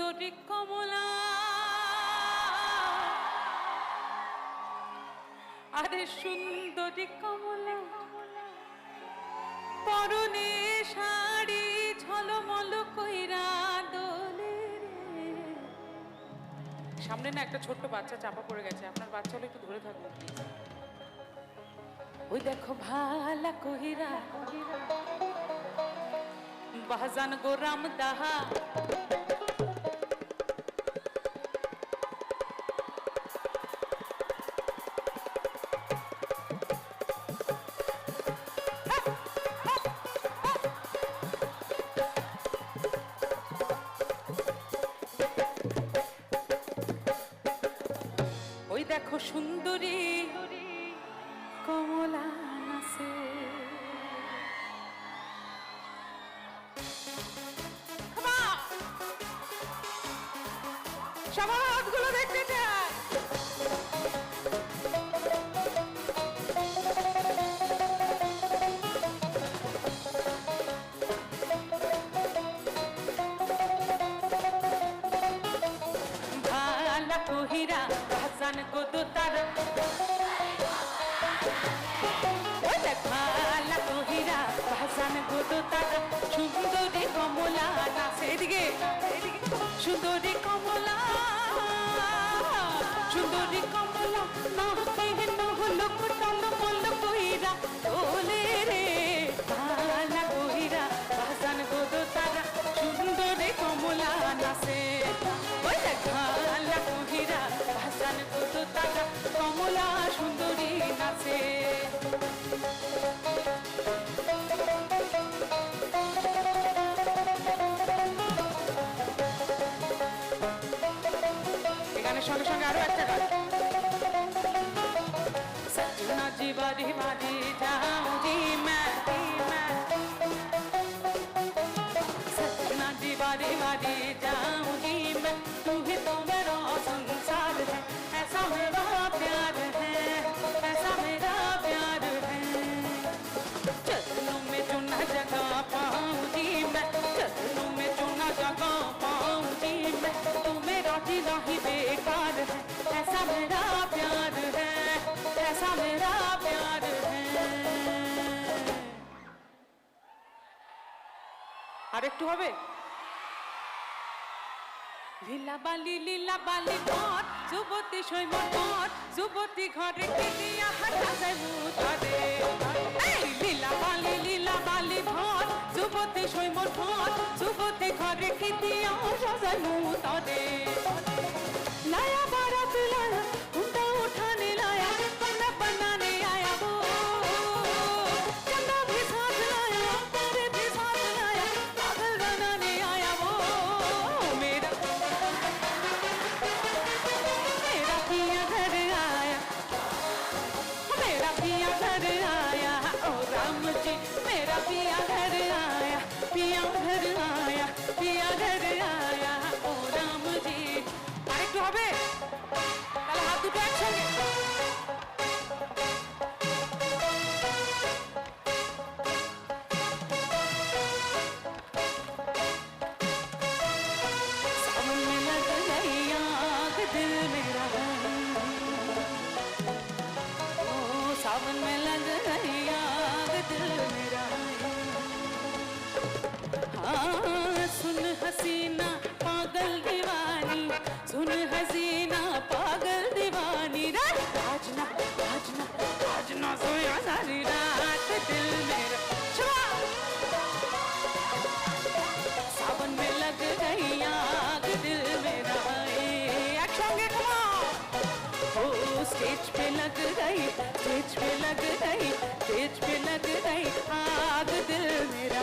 সুন্দরী কমলা, আরে সুন্দরী কমলা, পরনে শাড়ি ঝলমল কইরা দোলে রে। সামনে না একটা ছোট্ট বাচ্চা চাপা পড়ে গেছে, আপনার বাচ্চা হলে একটু ধরে থাকবেন। ওই দেখো ভালা কহিরা বাজান গো রামদাহা, ওই দেখো সুন্দরী কমলা নাচে। সবার হাতগুলো দেখতে চাই। ভালা কহিরা বাজান গো দোতারা, ভালা কহিরা বাজান গো দোতারা, সুন্দরী কমলা নাচে। এদিকে সুন্দরী কমলা, সুন্দরী কমলা নাচে নহল কুটল মল কইরা দোলে রে। ভালা কহিরা বাজান গো দোতারা, সুন্দরী কমলা নাচে। ওই দেখ ভালা কহিরা বাজান গো দোতারা, কমলা সুন্দরী নাচে। এখানে সঙ্গে সঙ্গে আরো একটা গান। सजना जी बारी बारी जाऊंगी मैं, सजना जी बारी बारी जाऊंगी मैं, तू ही तो मेरा संसार है, ऐसा मेरा प्यार है, ऐसा मेरा प्यार है। चरणों में जो न जगह पाऊंगी मैं, चरणों में जो न जगह पाऊंगी मैं, तू मेरा जीना ही बेकार है, ऐसा मेरा प्यार है, ऐसा मेरा प्यार है। আরেকটু হবে। লীলা বালি ঘর, যুবতী সৈমর ঘর, যুবতী ঘরে কিনিয়া হাঁটা যায় মুতরে। এই লীলা বালি ঘর, যুবতী সৈমর ঘর, যুবতী ঘরে কিনিয়া সাজায় মুতরে। लाया बारात लाया, उंडा उठाने लाया, पन्ना बनाने आया वो, चंदा भी साथ लाया, तारे भी साथ लाया, पागल बनाने आया वो। मेरा पिया घर आया, मेरा पिया घर आया, ओ राम जी मेरा पिया घर आया, पिया घर आया, पिया घर आया, ओ राम जी। আরেকটু হবে, তাহলে হাত দুটো একসঙ্গে। सावन में लग गई आग दिल मेरा, ओ सावन में लग गई आग दिल मेरा। हाँ सुन हसीना पागल दीवानी, सुन हसीना पागल दीवानी, राजना राजना राजना सोया सारी रात दिल मेरा। सावन में लग गई आग दिल मेरा। एक संगे ओ स्टेज पे लग गई, स्टेज पे लग गई, स्टेज पे लग गई आग दिल मेरा।